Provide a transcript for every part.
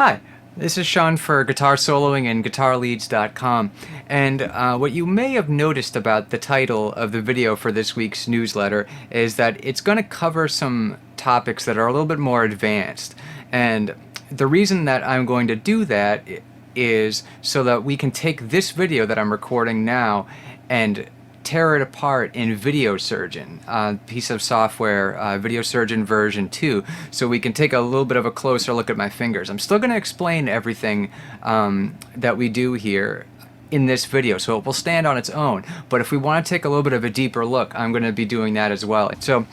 Hi, this is Sean for Guitar Soloing and GuitarLeads.com, and what you may have noticed about the title of the video for this week's newsletter is that it's going to cover some topics that are a little bit more advanced, and the reason that I'm going to do that is so that we can take this video that I'm recording now and tear it apart in Video Surgeon, a piece of software, Video Surgeon version 2, so we can take a little bit of a closer look at my fingers. I'm still going to explain everything that we do here in this video, so it will stand on its own, but if we want to take a little bit of a deeper look, I'm going to be doing that as well. So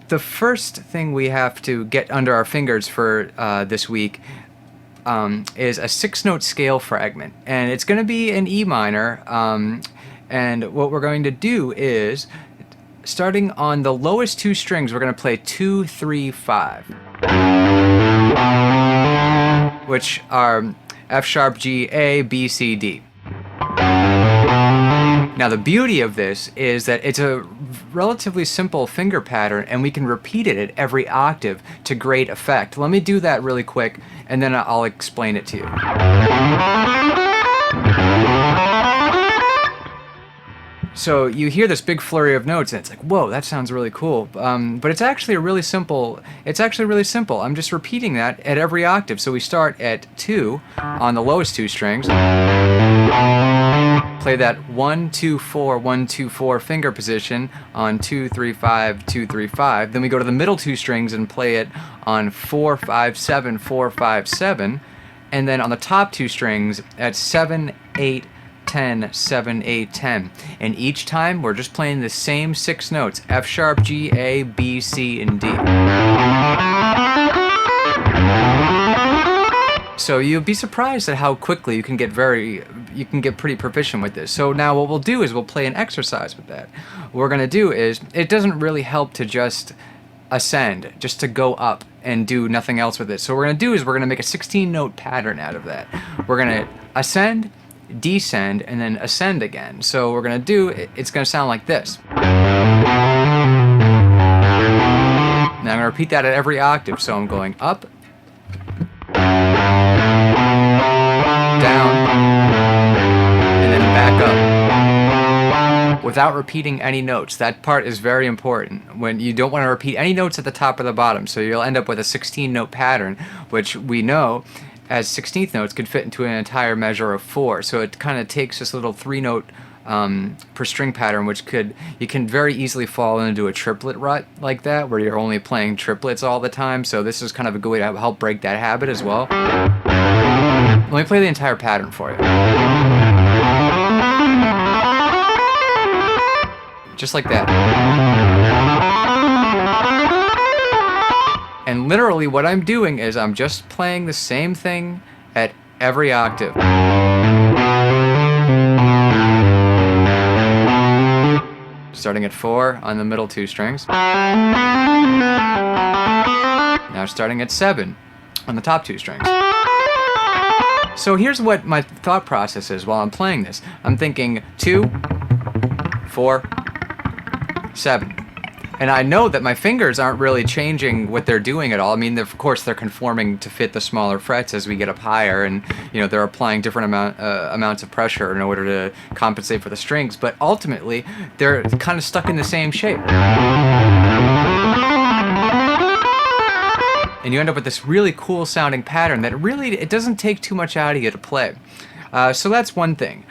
the first thing we have to get under our fingers for this week is a 6-note scale fragment, and it's going to be in E minor, and what we're going to do is, starting on the lowest two strings, we're going to play 2, 3, 5, which are F sharp, G, A, B, C, D. Now the beauty of this is that it's a relatively simple finger pattern and we can repeat it at every octave to great effect. Let me do that really quick and then I'll explain it to you. So you hear this big flurry of notes and it's like, whoa, that sounds really cool. But it's actually really simple. I'm just repeating that at every octave. So we start at 2 on the lowest two strings. Play that 1, 2, 4, 1, 2, 4 finger position on 2, 3, 5, 2, 3, 5. Then we go to the middle two strings and play it on 4, 5, 7, 4, 5, 7. And then on the top two strings at 7, 8, 10, 7, 8, 10. And each time we're just playing the same 6 notes, F sharp, G, A, B, C, and D. So you'll be surprised at how quickly you can get pretty proficient with this. So now what we'll do is we'll play an exercise with that. What we're going to do is, it doesn't really help to just ascend, just to go up and do nothing else with it. So what we're going to do is we're going to make a 16-note pattern out of that. We're going to ascend, descend, and then ascend again. So what we're going to do, it's going to sound like this. Now I'm going to repeat that at every octave. So I'm going up, down, and then back up without repeating any notes. That part is very important. When you don't want to repeat any notes at the top or the bottom, so you'll end up with a 16-note pattern, which we know as 16th notes could fit into an entire measure of 4. So it kind of takes this little 3-note per string pattern, which you can very easily fall into a triplet rut like that, where you're only playing triplets all the time. So this is kind of a good way to help break that habit as well. Let me play the entire pattern for you. Just like that. And literally what I'm doing is I'm just playing the same thing at every octave. Starting at 4 on the middle two strings. Now starting at 7 on the top two strings. So here's what my thought process is while I'm playing this. I'm thinking 2, 4, 7. And I know that my fingers aren't really changing what they're doing at all. I mean, of course, they're conforming to fit the smaller frets as we get up higher, and they're applying different amounts of pressure in order to compensate for the strings. But ultimately, they're kind of stuck in the same shape, and you end up with this really cool sounding pattern that it doesn't take too much out of you to play. So that's one thing.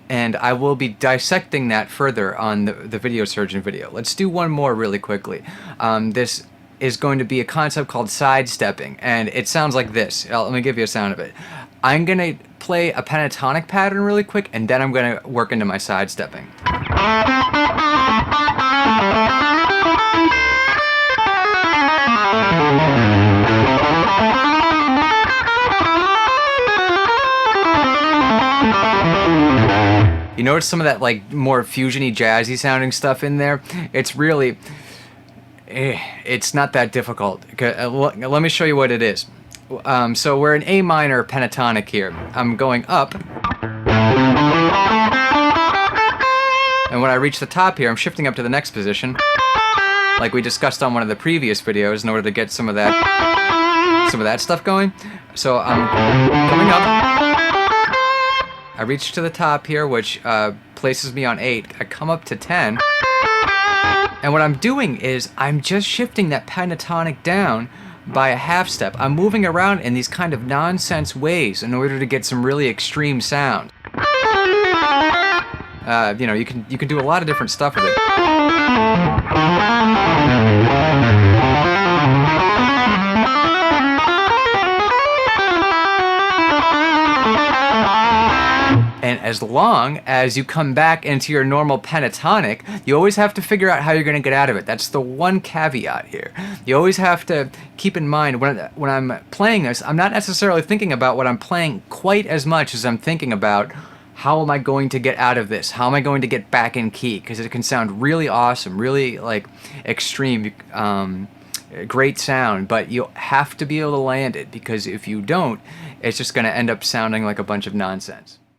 And I will be dissecting that further on the Video Surgeon video. Let's do one more really quickly. This is going to be a concept called sidestepping, and it sounds like this. Let me give you a sound of it. I'm going to play a pentatonic pattern really quick, and then I'm going to work into my sidestepping. You notice some of that more fusiony, jazzy sounding stuff in there? It's really, it's not that difficult. Let me show you what it is. So we're in A minor pentatonic here. I'm going up. And when I reach the top here, I'm shifting up to the next position. like we discussed on one of the previous videos, in order to get some of that stuff going. So I'm coming up. I reach to the top here, which places me on 8. I come up to 10. And what I'm doing is I'm just shifting that pentatonic down by a half step. I'm moving around in these kind of nonsense ways in order to get some really extreme sound. You know, you can do a lot of different stuff with it. And as long as you come back into your normal pentatonic, you always have to figure out how you're going to get out of it. That's the one caveat here. You always have to keep in mind, when I'm playing this, I'm not necessarily thinking about what I'm playing quite as much as I'm thinking about how am I going to get out of this? How am I going to get back in key? Because it can sound really awesome, really like extreme, great sound, but you have to be able to land it, because if you don't, it's just going to end up sounding like a bunch of nonsense.